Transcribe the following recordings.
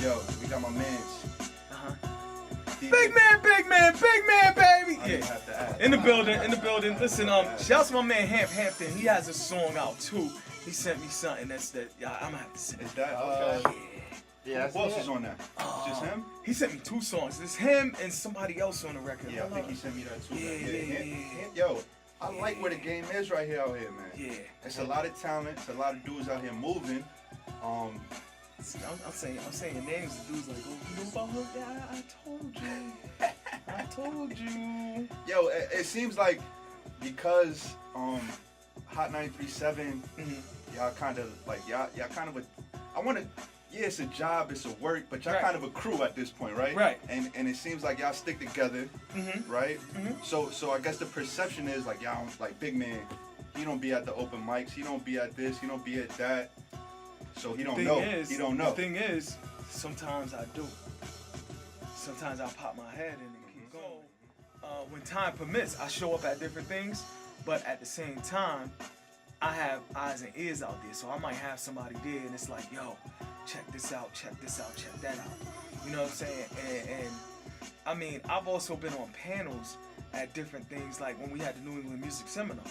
Yo, we got my mans. Bigg Mann, baby. I didn't have to ask. In the building. Listen, shouts to my man Hampton. He has a song out too. He sent me something I'm gonna have to send. Is that okay? Yeah, Who else is on that? Just him? He sent me 2 songs. It's him and somebody else on the record. Yeah, I think he sent me that too. Yeah. Yo, I like where the game is right here out here, man. Yeah. It's a lot of talent. It's a lot of dudes out here moving. I'm saying names. The dudes like, oh, you know about her? Yeah, I told you. Yo, it seems like because Hot 93.7, y'all kind of it's a job, it's a work, but y'all kind of a crew at this point, right? Right. And it seems like y'all stick together, right? So I guess the perception is like y'all, like Bigg Mann, he don't be at the open mics, he don't be at this, he don't be at that, so he don't know. He don't know. The thing is, sometimes I do. Sometimes I pop my head in and keep going. When time permits, I show up at different things, but at the same time, I have eyes and ears out there, so I might have somebody there, and it's like, yo, check this out, check that out. You know what I'm saying? And I mean, I've also been on panels at different things, like when we had the New England Music Seminar.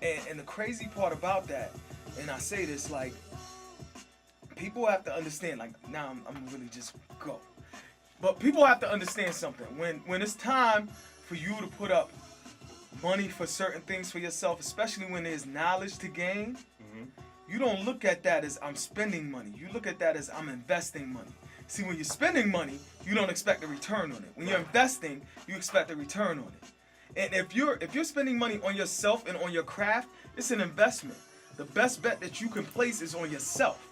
And the crazy part about that, and I say this, like, people have to understand, like, now I'm gonna really just go. But people have to understand something. When it's time for you to put up money for certain things for yourself, especially when there's knowledge to gain, you don't look at that as I'm spending money. You look at that as I'm investing money. See, when you're spending money, you don't expect a return on it. When you're investing, you expect a return on it. And if you're spending money on yourself and on your craft, it's an investment. The best bet that you can place is on yourself.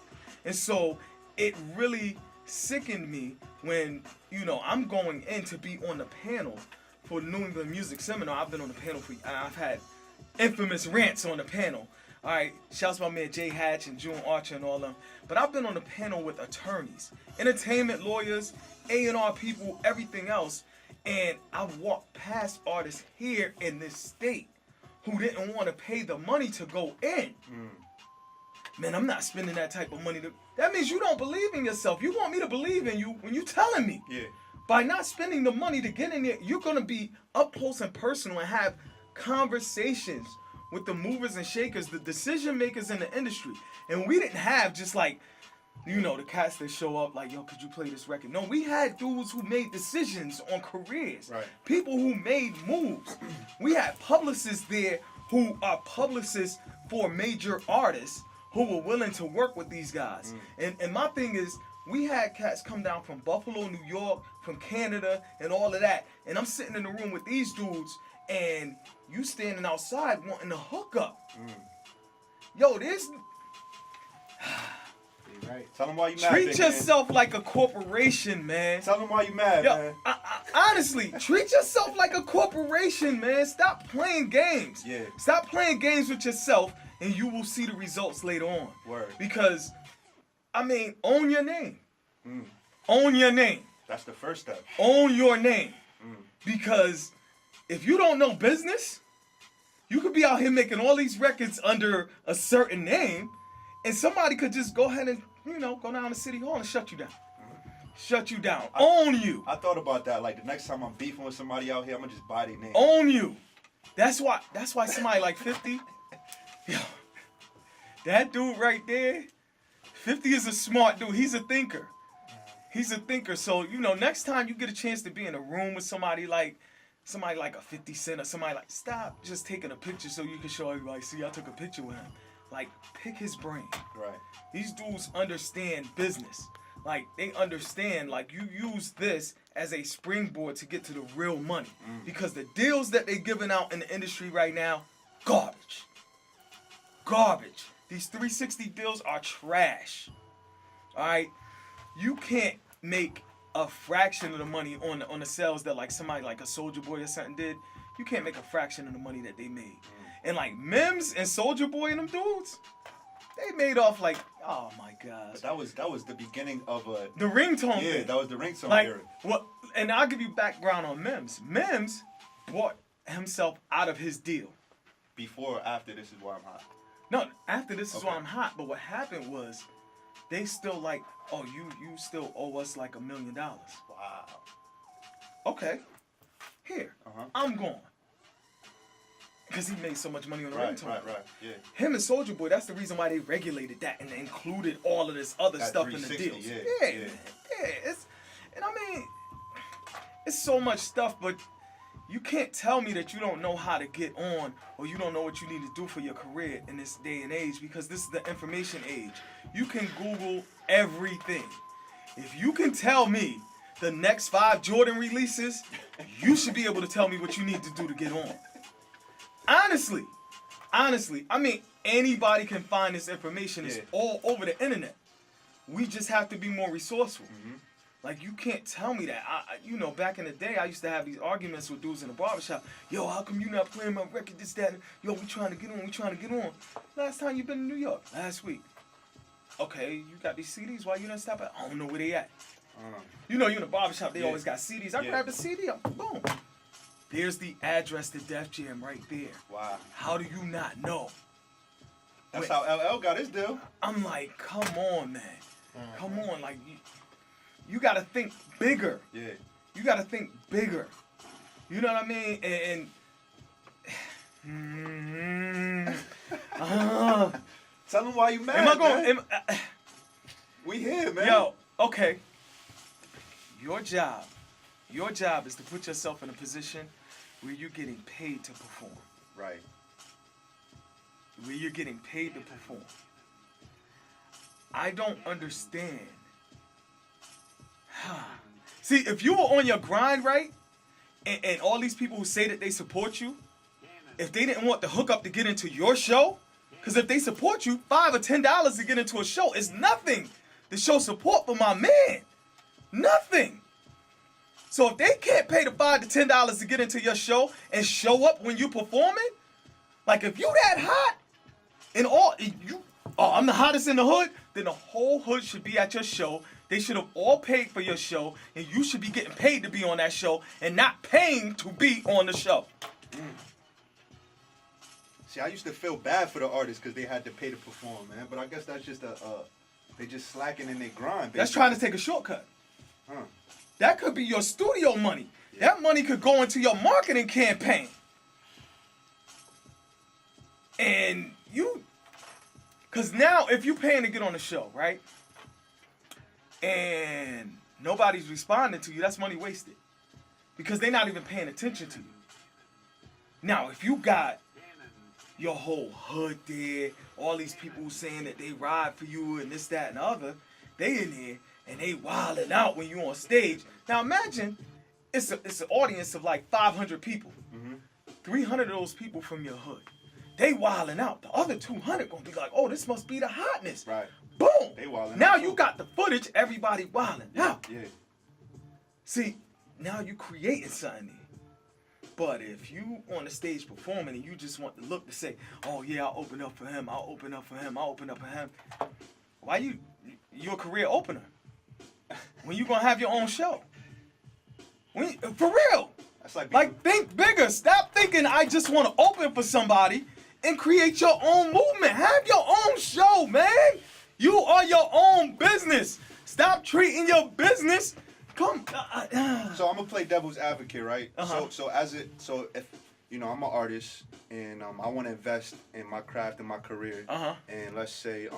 And so it really sickened me when, I'm going in to be on the panel for the New England Music Seminar. I've been on the panel I've had infamous rants on the panel. All right, shouts to my man Jay Hatch and June Archer and all them. But I've been on the panel with attorneys, entertainment lawyers, A&R people, everything else. And I've walked past artists here in this state who didn't want to pay the money to go in. Man, I'm not spending that type of money. That means you don't believe in yourself. You want me to believe in you when you're telling me. Yeah. By not spending the money to get in there, you're going to be up close and personal and have conversations with the movers and shakers, the decision makers in the industry. And we didn't have just like, the cats that show up like, yo, could you play this record? No, we had dudes who made decisions on careers. Right. People who made moves. We had publicists there who are publicists for major artists who were willing to work with these guys. And my thing is, we had cats come down from Buffalo, New York, from Canada, and all of that. And I'm sitting in the room with these dudes, and you standing outside wanting to hook up. Yo, this... Right. Tell them why you mad. Treat yourself like a corporation, man. Tell them why you mad, man. Honestly, treat yourself like a corporation, man. Stop playing games. Yeah. Stop playing games with yourself, and you will see the results later on. Word. Because, own your name. Own your name. That's the first step. Own your name. Because if you don't know business, you could be out here making all these records under a certain name, and somebody could just go ahead and, go down to City Hall and shut you down. Shut you down. Own you. I thought about that. Like, the next time I'm beefing with somebody out here, I'm going to just buy their name. Own you. That's why somebody like 50, yo, that dude right there, 50 is a smart dude. He's a thinker. So, next time you get a chance to be in a room with somebody like a 50 Cent or somebody like, stop just taking a picture so you can show everybody, see, I took a picture with him. Like, pick his brain. Right. These dudes understand business. Like, they understand, like, you use this as a springboard to get to the real money. Because the deals that they're giving out in the industry right now, garbage. Garbage. These 360 deals are trash. All right? You can't make a fraction of the money on the sales that, like, somebody like a Soulja Boy or something did. You can't make a fraction of the money that they made. And like Mims and Soulja Boy and them dudes, they made off like, oh my gosh. But that was the beginning of the ringtone. Yeah, thing. that was the ringtone era. What? And I'll give you background on Mims. Mims bought himself out of his deal. Before or after This Is Why I'm Hot? No, after This Is Why I'm Hot. But what happened was, they still like, oh, you still owe us like $1 million. Wow. Okay, here, I'm gone. Because he made so much money on the ringtone. Right, yeah. Him and Soulja Boy, that's the reason why they regulated that and included all of this other stuff in the deals. Yeah, man. Yeah, and I mean, it's so much stuff, but you can't tell me that you don't know how to get on or you don't know what you need to do for your career in this day and age, because this is the information age. You can Google everything. If you can tell me the next 5 Jordan releases, you should be able to tell me what you need to do to get on. Honestly, I mean, anybody can find this information. It's all over the internet. We just have to be more resourceful. Like, you can't tell me that. Back in the day, I used to have these arguments with dudes in the barbershop. Yo, how come you not playing my record, this, that? Yo, we trying to get on. Last time you been in New York? Last week. Okay, you got these CDs. Why you didn't stop at? I don't know where they at. You in the barbershop, they always got CDs. I grabbed the CD, boom. There's the address to Def Jam right there. Wow. How do you not know? That's how LL got his deal. I'm like, come on, man. Come on. Like, you got to think bigger. Yeah. You got to think bigger. You know what I mean? Tell them why you mad, am I going? man. We here, man. Yo, okay. Your job is to put yourself in a position where you're getting paid to perform. Right. Where you're getting paid to perform. I don't understand. See, if you were on your grind, right, and all these people who say that they support you, if they didn't want the hookup to get into your show, because if they support you, $5 or $10 to get into a show is nothing to show support for my man. Nothing. So if they can't pay the $5 to $10 to get into your show and show up when you performing, like if you that hot and I'm the hottest in the hood, then the whole hood should be at your show. They should have all paid for your show, and you should be getting paid to be on that show and not paying to be on the show. See, I used to feel bad for the artists because they had to pay to perform, man. But I guess that's just they just slacking in their grind. Basically. That's trying to take a shortcut. That could be your studio money. Yeah. That money could go into your marketing campaign. And because now if you're paying to get on the show, right? And nobody's responding to you, that's money wasted. Because they're not even paying attention to you. Now, if you got your whole hood there, all these people saying that they ride for you and this, that, and the other, they in here and they wilding out when you on stage. Now imagine it's an audience of like 500 people. 300 of those people from your hood. They wilding out. The other 200 gonna be like, oh, this must be the hotness. Right. Boom. They wilding now out you too. got the footage, everybody wilding out. Yeah. See, now you creating something there. But if you on the stage performing and you just want the look to say, oh yeah, I'll open up for him, I'll open up for him, I'll open up for him. Why you're a career opener? When you gonna have your own show? For real. That's like think bigger. Stop thinking I just want to open for somebody and create your own movement. Have your own show, man. You are your own business. Stop treating your business. So I'm gonna play devil's advocate, right? So if I'm an artist and I want to invest in my craft and my career, and let's say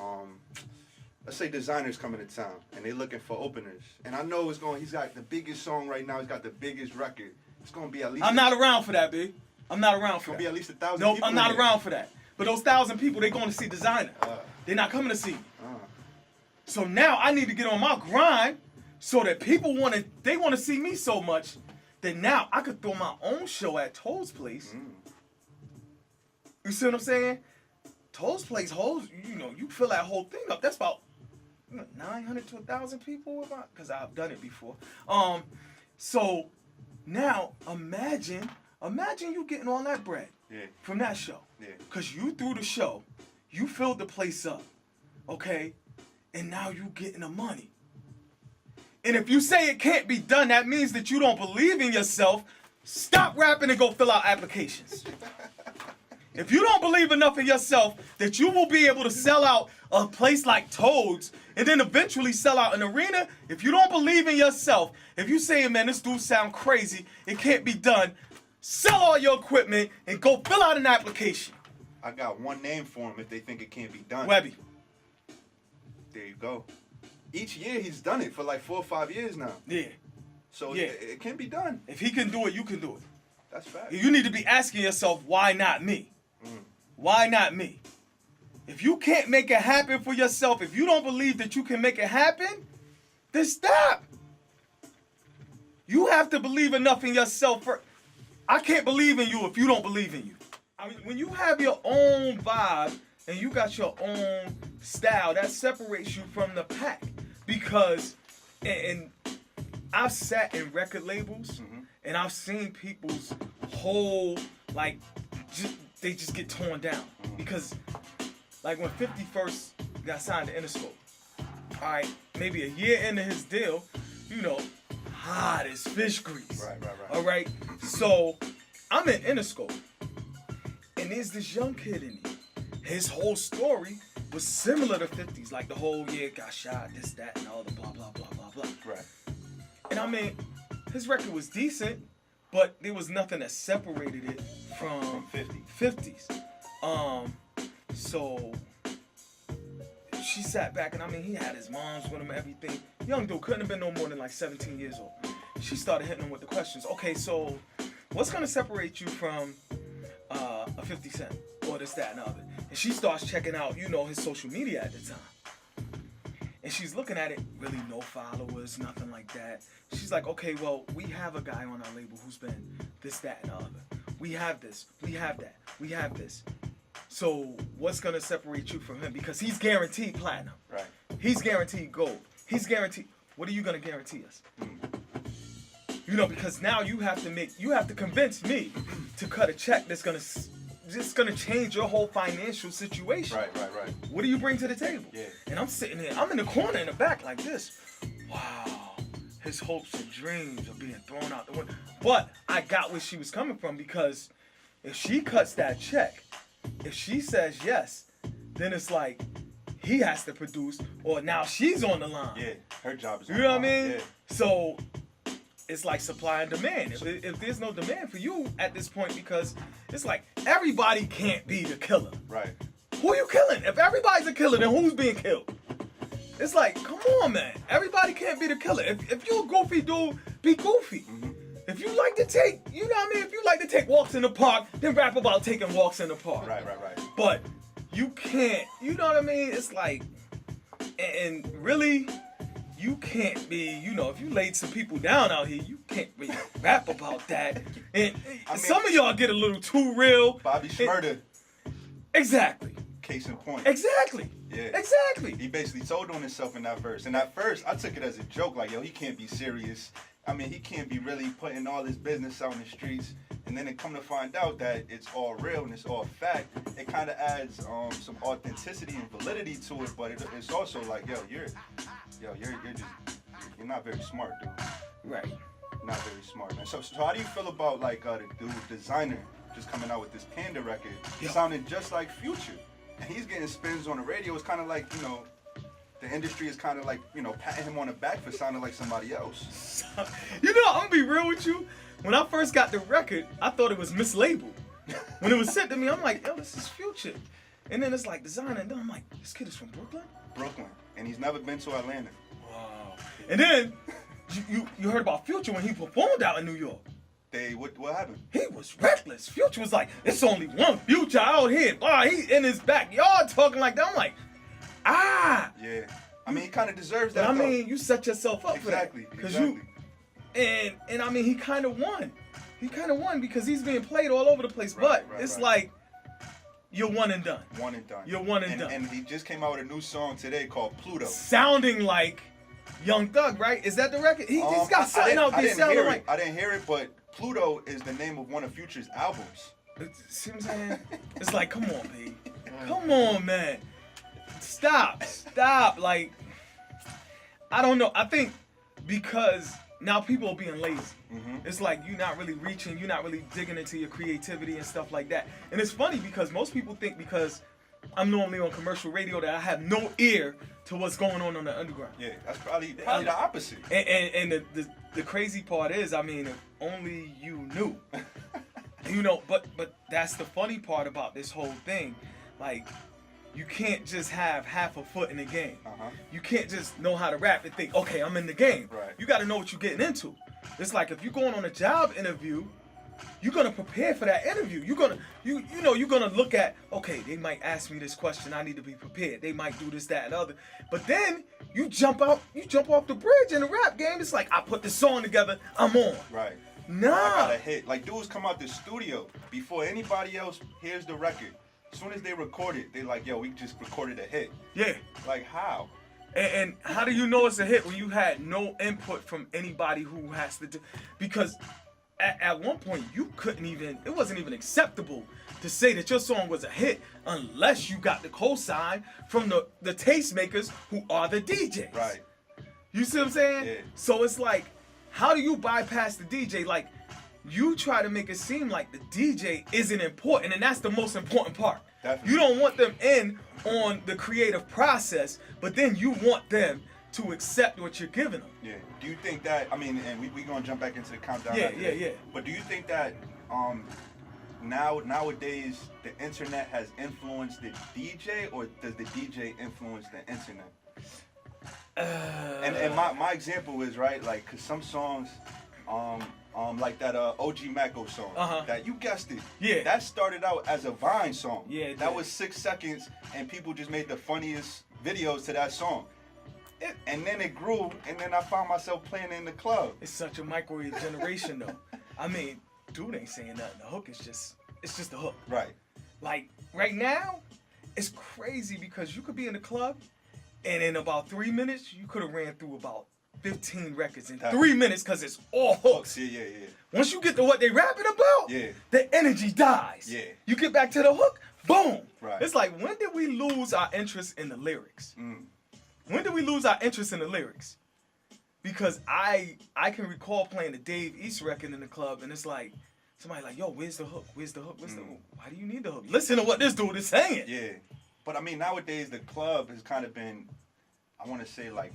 designers coming to town and they looking for openers, and I know he's got the biggest song right now, he's got the biggest record. It's gonna be at least. I'm not around for that, B. I'm not around for that. It's gonna be at least 1,000. No, people I'm not around for that. But those 1,000 people, they going to see designer. They're not coming to see me. So now I need to get on my grind so that people want to see me so much that now I could throw my own show at Toll's Place. You see what I'm saying? Toll's Place holds, you fill that whole thing up. That's about 900 to 1,000 people, because I've done it before. So now imagine you getting all that bread from that show. Because you threw the show, you filled the place up, okay? And now you getting the money. And if you say it can't be done, that means that you don't believe in yourself. Stop rapping and go fill out applications. If you don't believe enough in yourself that you will be able to sell out a place like Toads and then eventually sell out an arena, if you don't believe in yourself, if you say, man, this dude sound crazy, it can't be done, sell all your equipment and go fill out an application. I got one name for him if they think it can't be done. Webby. There you go. Each year he's done it for like 4 or 5 years now. Yeah. So it can be done. If he can do it, you can do it. That's fact. You need to be asking yourself, why not me? Why not me? If you can't make it happen for yourself, if you don't believe that you can make it happen, then stop. You have to believe enough in yourself. I can't believe in you if you don't believe in you. I mean, when you have your own vibe and you got your own style, that separates you from the pack. Because, and I've sat in record labels and I've seen people's whole, like, they just get torn down. Because, like, when 50 first got signed to Interscope, all right, maybe a year into his deal, you know, hot as fish grease. Right. All right, so I'm in Interscope, and there's this young kid in here. His whole story was similar to 50's, like the whole year got shot, this, that, and all the blah, blah, blah, blah, blah. Right. And I mean, his record was decent, but there was nothing that separated it from 50's. So she sat back, and I mean, he had his moms with him, everything. Young dude couldn't have been no more than like 17 years old. She started hitting him with the questions. Okay, so what's gonna separate you from a 50 Cent or this, that, and the other? And she starts checking out, you know, his social media at the time. And she's looking at it, really no followers, nothing like that. She's like, okay, well, we have a guy on our label who's been this, that, and the other. We have this, we have that, we have this. So what's gonna separate you from him? Because he's guaranteed platinum. Right. He's guaranteed gold. He's guaranteed. What are you gonna guarantee us? You know, because now you have to convince me to cut a check that's gonna change your whole financial situation. Right. What do you bring to the table? Yeah. And I'm sitting there, I'm in the corner in the back like this. Wow, his hopes and dreams are being thrown out the window. But I got where she was coming from, because if she cuts that check, if she says yes, then it's like he has to produce, or now she's on the line. Yeah, her job is on You know the what I line. mean? Yeah. So it's like supply and demand. If there's no demand for you at this point, because it's like everybody can't be the killer. Right. Who are you killing? If everybody's a killer, then who's being killed? It's like, come on, man. Everybody can't be the killer. If you're a goofy dude, be goofy. If you like to take, you know what I mean? If you like to take walks in the park, then rap about taking walks in the park. Right. But you can't, you know what I mean? It's like, and really, you can't be, you know, if you laid some people down out here, you can't really rap about that. And I mean, some of y'all get a little too real. Bobby Shmurda. Exactly. Case in point. Exactly. Yeah. Exactly. He basically told on himself in that verse. And at first, I took it as a joke, like, yo, he can't be serious. I mean, he can't be really putting all his business out in the streets. And then it come to find out that it's all real and it's all fact. It kind of adds some authenticity and validity to it, but it's also like, you're not very smart, dude. Right. Not very smart, man. So how do you feel about like the dude Designer just coming out with this Panda record, sounding just like Future, and he's getting spins on the radio? It's kind of like, you know, the industry is kind of like, you know, patting him on the back for sounding like somebody else. You know, I'm gonna be real with you. When I first got the record, I thought it was mislabeled. When it was sent to me, I'm like, yo, this is Future. And then it's like Designer, and then I'm like, this kid is from Brooklyn? Brooklyn. And he's never been to Atlanta. Wow. And then you heard about Future when he performed out in New York. What happened? He was reckless. Future was like, it's only one Future out here. Oh, he in his backyard talking like that. I'm like, Yeah. I mean, he kind of deserves that. But I mean, you set yourself up for that. Exactly. And I mean, he kind of won. He kind of won because he's being played all over the place. But it's like, you're one and done. One and done. You're one and done. And he just came out with a new song today called Pluto. Sounding like Young Thug, right? Is that the record? He's got something out there sounding like. I didn't hear it, but Pluto is the name of one of Future's albums. See what I'm saying? It's like, come on, B. Come on, man. Stop. Like, I don't know. I think because now people are being lazy. It's like you're not really reaching, you're not really digging into your creativity and stuff like that. And it's funny because most people think because I'm normally on commercial radio that I have no ear to what's going on the underground. Yeah, that's probably the opposite. And the crazy part is, I mean, if only you knew. You know, but that's the funny part about this whole thing. Like, you can't just have half a foot in the game. You can't just know how to rap and think, okay, I'm in the game. Right. You got to know what you're getting into. It's like if you're going on a job interview, you're gonna prepare for that interview. You're gonna look at, okay, they might ask me this question. I need to be prepared. They might do this, that, and other. But then you jump off the bridge in the rap game. It's like I put the song together. I'm on. Right. Nah. I got a hit. Like dudes come out the studio before anybody else hears the record. As soon as they record it, they like, yo, we just recorded a hit. Yeah. Like how? And how do you know it's a hit when you had no input from anybody who has to do? Because at one point you couldn't even, it wasn't even acceptable to say that your song was a hit unless you got the cosign from the tastemakers who are the DJs. Right. You see what I'm saying? Yeah. So it's like, how do you bypass the DJ? Like, you try to make it seem like the DJ isn't important, and that's the most important part. Definitely. You don't want them in on the creative process, but then you want them to accept what you're giving them. Yeah. Do you think that, I mean, and we gonna jump back into the countdown. Yeah. But do you think that nowadays the internet has influenced the DJ, or does the DJ influence the internet? And my example is, right, like, cause some songs, like that OG Macko song, that you guessed it. Yeah. That started out as a Vine song. Yeah. That was 6 seconds, and people just made the funniest videos to that song. And then it grew, and then I found myself playing in the club. It's such a microwave generation, though. I mean, dude ain't saying nothing. The hook is just the hook. Right. Like, right now, it's crazy because you could be in the club, and in about 3 minutes, you could have ran through about 15 records in 3 minutes because it's all hooks. Yeah. Once you get to what they rapping about, the energy dies. Yeah. You get back to the hook, boom. Right. It's like, when did we lose our interest in the lyrics? When did we lose our interest in the lyrics? Because I can recall playing the Dave East record in the club, and it's like, somebody like, yo, where's the hook? Where's the hook? Where's the hook? Why do you need the hook? Listen to what this dude is saying. Yeah. But I mean, nowadays the club has kind of been, I want to say, like,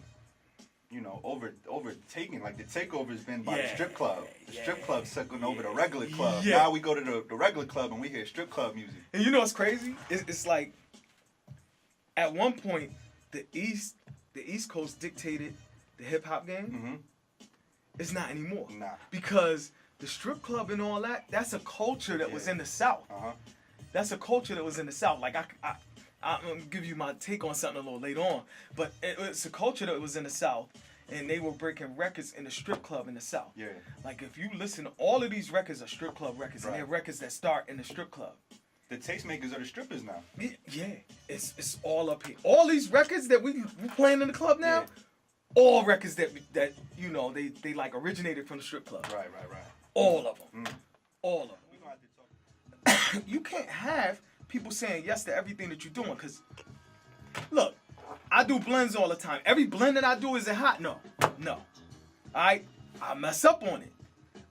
you know, overtaken. Like, the takeover has been by the strip club. The strip club's taking over the regular club. Now we go to the regular club and we hear strip club music. And you know what's crazy? It's like, at one point, the East Coast dictated the hip hop game. It's not anymore. Nah. Because the strip club and all that, that's a culture that was in the South. That's a culture that was in the South. Like, I'm going to give you my take on something a little later on. But it's a culture that was in the South, and they were breaking records in the strip club in the South. Yeah. Like, if you listen, all of these records are strip club records, and they're records that start in the strip club. The tastemakers are the strippers now. Yeah. It's all up here. All these records that we playing in the club now, all records that you know, they like originated from the strip club. Right. All of them. All of them. You can't have people saying yes to everything that you're doing, because, look, I do blends all the time. Every blend that I do, is it hot? No. I mess up on it.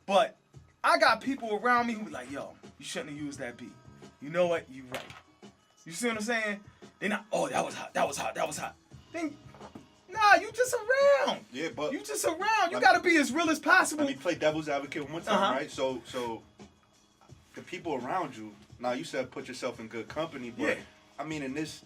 But I got people around me who be like, yo, you shouldn't have used that beat. You know what? You right. You see what I'm saying? They're not, oh, that was hot. Then, nah, you just around. Yeah, but you just around. You gotta be as real as possible. Let me play devil's advocate one more time, right? So the people around you, now you said put yourself in good company, but I mean, in this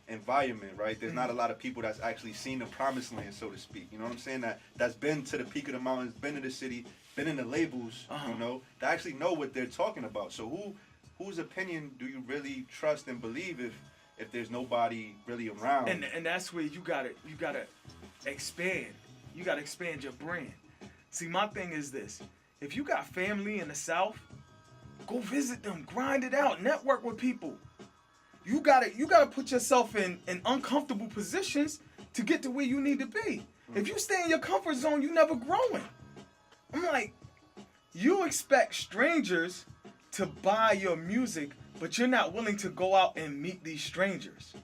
environment, right? There's not a lot of people that's actually seen the promised land, so to speak. You know what I'm saying? That's been to the peak of the mountains, been to the city, been in the labels, you know, that actually know what they're talking about. So whose opinion do you really trust and believe if there's nobody really around? And that's where you gotta expand. You gotta expand your brand. See, my thing is this: if you got family in the South, go visit them, grind it out, network with people. You gotta put yourself in uncomfortable positions to get to where you need to be. If you stay in your comfort zone, you never growing. I'm like, you expect strangers to buy your music, but you're not willing to go out and meet these strangers.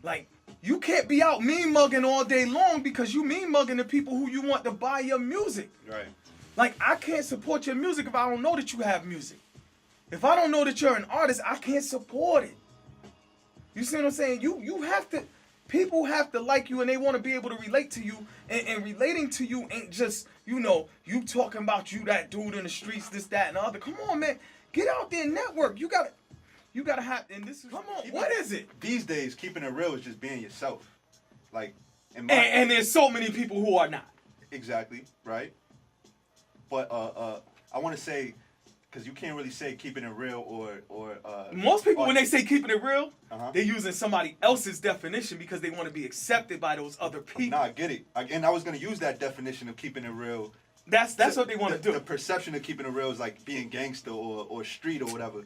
Like, you can't be out mean mugging all day long because you mean mugging the people who you want to buy your music. Right. Like, I can't support your music if I don't know that you have music. If I don't know that you're an artist, I can't support it. You see what I'm saying? You have to, people have to like you and they want to be able to relate to you. And relating to you ain't just, you talking about you, that dude in the streets, this, that, and the other. Come on, man. Get out there and network. You gotta have, and this is, come on, what is it? These days, keeping it real is just being yourself. Like, and there's so many people who are not. Exactly, right? But I want to say, because you can't really say keeping it real or most people, when they say keeping it real, they're using somebody else's definition because they want to be accepted by those other people. Nah, I get it. And I was going to use that definition of keeping it real. That's what they want to do. The perception of keeping it real is like being gangster or street or whatever.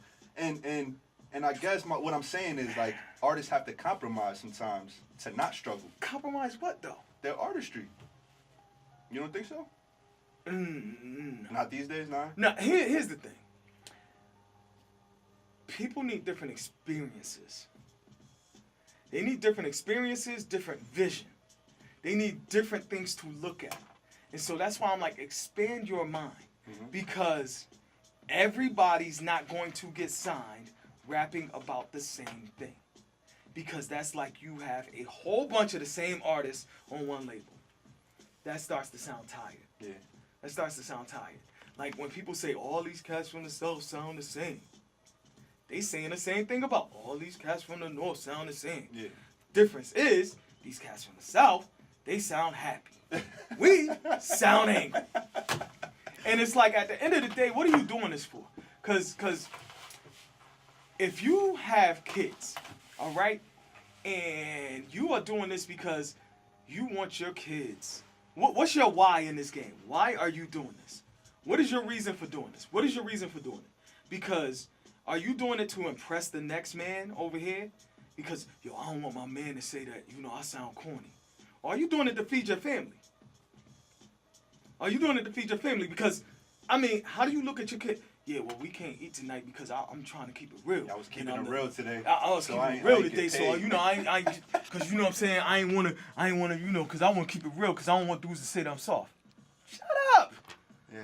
And I guess what I'm saying is, like, artists have to compromise sometimes to not struggle. Compromise what, though? Their artistry. You don't think so? Not these days, nah? No, here's the thing. People need different experiences. They need different experiences, different vision. They need different things to look at. And so that's why I'm like, expand your mind. Because everybody's not going to get signed rapping about the same thing. Because that's like you have a whole bunch of the same artists on one label. That starts to sound tired. Yeah. That starts to sound tired. Like when people say all these cats from the South sound the same. They saying the same thing about all these cats from the North sound the same. Yeah. Difference is, these cats from the South, they sound happy. We sound angry. And it's like, at the end of the day, what are you doing this for? Because if you have kids, all right, and you are doing this because you want your kids, what's your why in this game? Why are you doing this? What is your reason for doing this? What is your reason for doing it? Because are you doing it to impress the next man over here? Because, yo, I don't want my man to say that, I sound corny. Or are you doing it to feed your family? Are you doing it to feed your family? Because, I mean, how do you look at your kid? Yeah, well, we can't eat tonight because I'm trying to keep it real. I was keeping it real today. I was keeping it real today, so I because you know what I'm saying, I ain't wanna, because I want to keep it real, because I don't want dudes to say that I'm soft. Shut up. Yeah.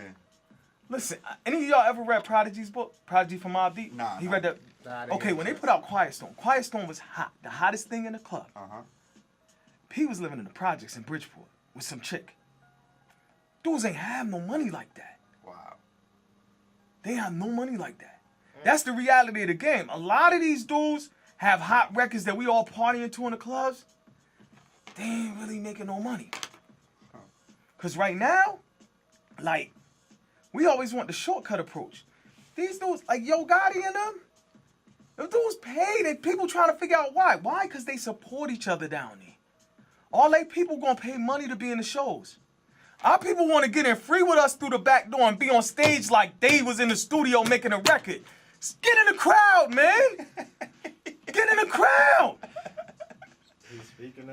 Listen, any of y'all ever read Prodigy's book? Prodigy from Mobb Deep? Nah. He read that. Okay, when they put out Quiet Storm was hot, the hottest thing in the club. He was living in the projects in Bridgeport with some chick. Dudes ain't have no money like that. Wow. They have no money like that. That's the reality of the game. A lot of these dudes have hot records that we all partying to in the clubs. They ain't really making no money. Because right now, like, we always want the shortcut approach. These dudes, like Yo Gotti and them dudes pay. People trying to figure out why. Why? Because they support each other down there. All they people gonna pay money to be in the shows. Our people want to get in free with us through the back door and be on stage like they was in the studio making a record. Get in the crowd, man. Get in the crowd.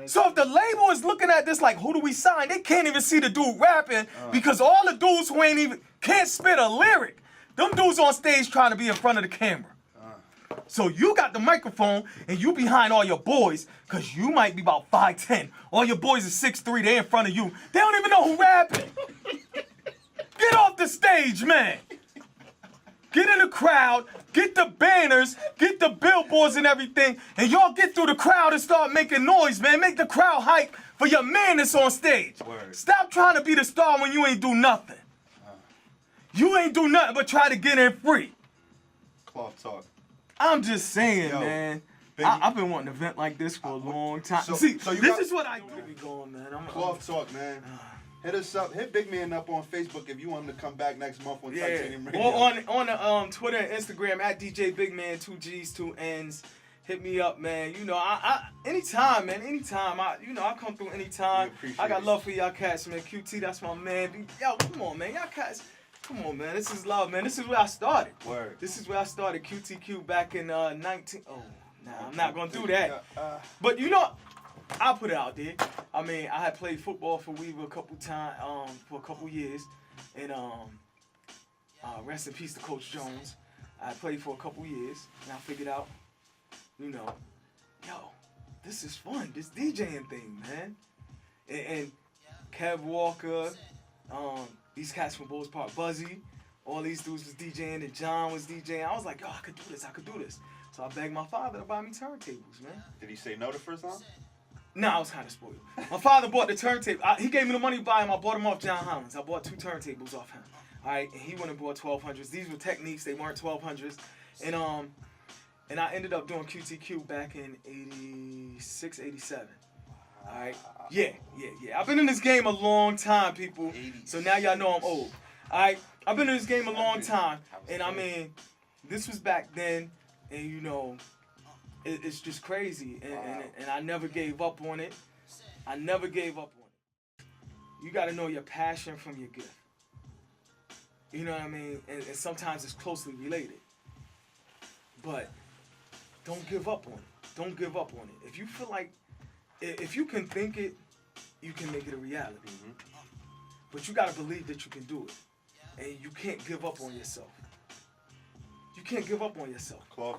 So if the label is looking at this like, who do we sign? They can't even see the dude rapping because all the dudes who can't spit a lyric. Them dudes on stage trying to be in front of the camera. So you got the microphone and you behind all your boys because you might be about 5'10". All your boys are 6'3". They in front of you. They don't even know who rapping. Get off the stage, man. Get in the crowd, get the banners, get the billboards and everything, and y'all get through the crowd and start making noise, man. Make the crowd hype for your man that's on stage. Word. Stop trying to be the star when you ain't do nothing. You ain't do nothing but try to get in free. Cloth talk. I'm just saying, man. I've been wanting to vent like this for a long time. So this is what I do. Going, man. Cloth talk, man. Hit us up. Hit Bigg Mann up on Facebook if you want him to come back next month on Titanium Radio. Or on the Twitter and Instagram at DJ Bigg Mann, 2 G's, 2 N's. Hit me up, man. Anytime, man. Anytime. I come through anytime. I got love for y'all cats, man. QT, that's my man. Yo, come on, man. Y'all cats. Come on, man. This is love, man. This is where I started. Word. This is where I started QTQ back in 19. Oh, nah, I'm not gonna do that. But I'll put it out there. I mean, I had played football for Weaver a couple times, for a couple years, and rest in peace to Coach Jones. I played for a couple years, and I figured out, yo, this is fun, this DJing thing, man. And Kev Walker, these cats from Bowles Park, Buzzy, all these dudes was DJing, and John was DJing. I was like, yo, I could do this. So I begged my father to buy me turntables, man. Did he say no the first time? No, I was kind of spoiled. My father bought the turntable. He gave me the money to buy them. I bought them off John Hollins. I bought 2 turntables off him. All right, and he went and bought 1200s. These were Techniques. They weren't 1200s. And I ended up doing QTQ back in 86, 87. All right. Yeah. I've been in this game a long time, people. So now y'all know I'm old. All right. I've been in this game a long time, and I mean, this was back then, and you know, it's just crazy, and I never gave up on it. You got to know your passion from your gift. You know what I mean? And sometimes it's closely related. But don't give up on it. If you feel like, if you can think it, you can make it a reality. Mm-hmm. But you got to believe that you can do it. And you can't give up on yourself. Cloth